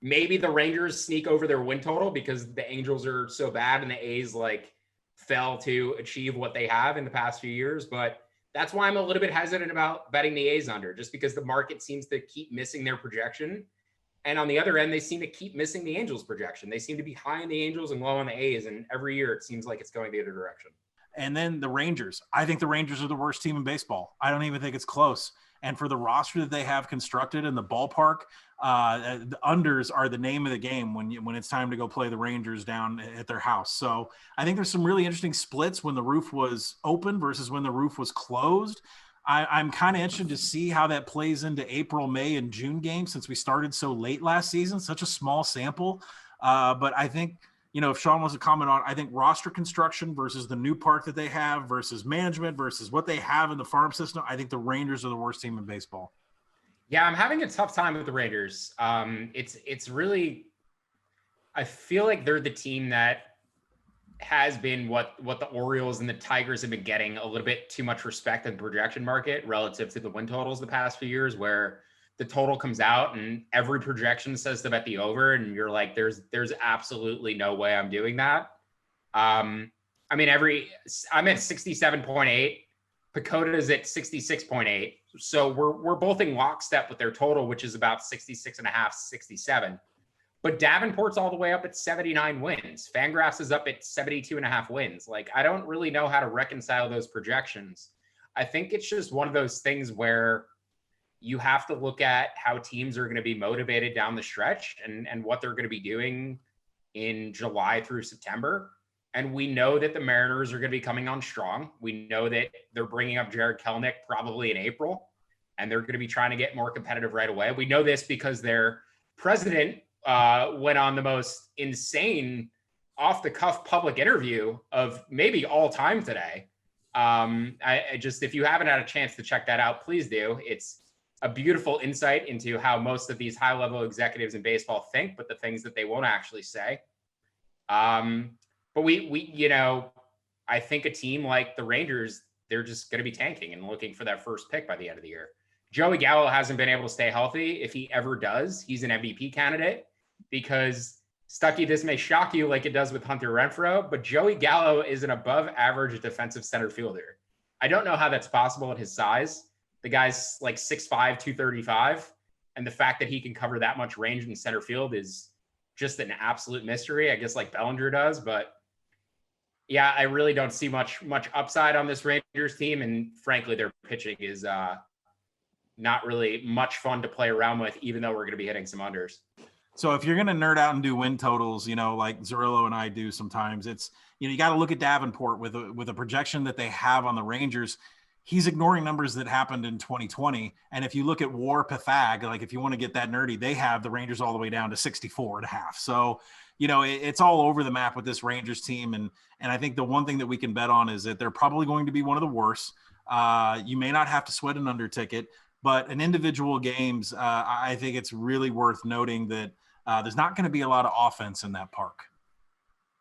Maybe the Rangers sneak over their win total because the Angels are so bad and the A's like fell to achieve what they have in the past few years. But that's why I'm a little bit hesitant about betting the A's under, just because the market seems to keep missing their projection. And on the other end, they seem to keep missing the Angels projection. They seem to be high on the Angels and low on the A's. And every year it seems like it's going the other direction. And then the Rangers. I think the Rangers are the worst team in baseball. I don't even think it's close. And for the roster that they have constructed in the ballpark, the unders are the name of the game when it's time to go play the Rangers down at their house. So I think there's some really interesting splits when the roof was open versus when the roof was closed. I'm kind of interested to see how that plays into April, May, and June games since we started so late last season, such a small sample. But I think, if Sean wants to comment on, I think roster construction versus the new park that they have versus management versus what they have in the farm system, I think the Rangers are the worst team in baseball. Yeah, I'm having a tough time with the Rangers. It's really, I feel like they're the team that has been what the Orioles and the Tigers have been getting a little bit too much respect in the projection market relative to the win totals the past few years, where the total comes out and every projection says to bet the over, and you're like, there's absolutely no way I'm doing that. I'm at 67.8. Pacoda's at 66.8. So we're both in lockstep with their total, which is about 66.5, 67. But Davenport's all the way up at 79 wins. Fangraphs is up at 72.5 wins. Like, I don't really know how to reconcile those projections. I think it's just one of those things where you have to look at how teams are going to be motivated down the stretch and what they're going to be doing in July through September. And we know that the Mariners are going to be coming on strong. We know that they're bringing up Jared Kelenic probably in April, and they're going to be trying to get more competitive right away. We know this because their president went on the most insane off-the-cuff public interview of maybe all time today. I just, if you haven't had a chance to check that out, please do. It's a beautiful insight into how most of these high-level executives in baseball think, but the things that they won't actually say. But I think a team like the Rangers, they're just going to be tanking and looking for that first pick by the end of the year. Joey Gallo hasn't been able to stay healthy. If he ever does, he's an MVP candidate, because Stuckey, this may shock you like it does with Hunter Renfroe, but Joey Gallo is an above average defensive center fielder. I don't know how that's possible at his size. The guy's like 6'5", 235. And the fact that he can cover that much range in center field is just an absolute mystery, I guess, like Bellinger does. But yeah, I really don't see much upside on this Rangers team. And frankly, their pitching is not really much fun to play around with, even though we're going to be hitting some unders. So if you're going to nerd out and do win totals, like Zerillo and I do sometimes, it's, you got to look at Davenport with a projection that they have on the Rangers. He's ignoring numbers that happened in 2020. And if you look at WAR Pathag, like if you want to get that nerdy, they have the Rangers all the way down to 64.5. So, it's all over the map with this Rangers team. And I think the one thing that we can bet on is that they're probably going to be one of the worst. You may not have to sweat an under ticket, but in individual games, I think it's really worth noting that there's not going to be a lot of offense in that park.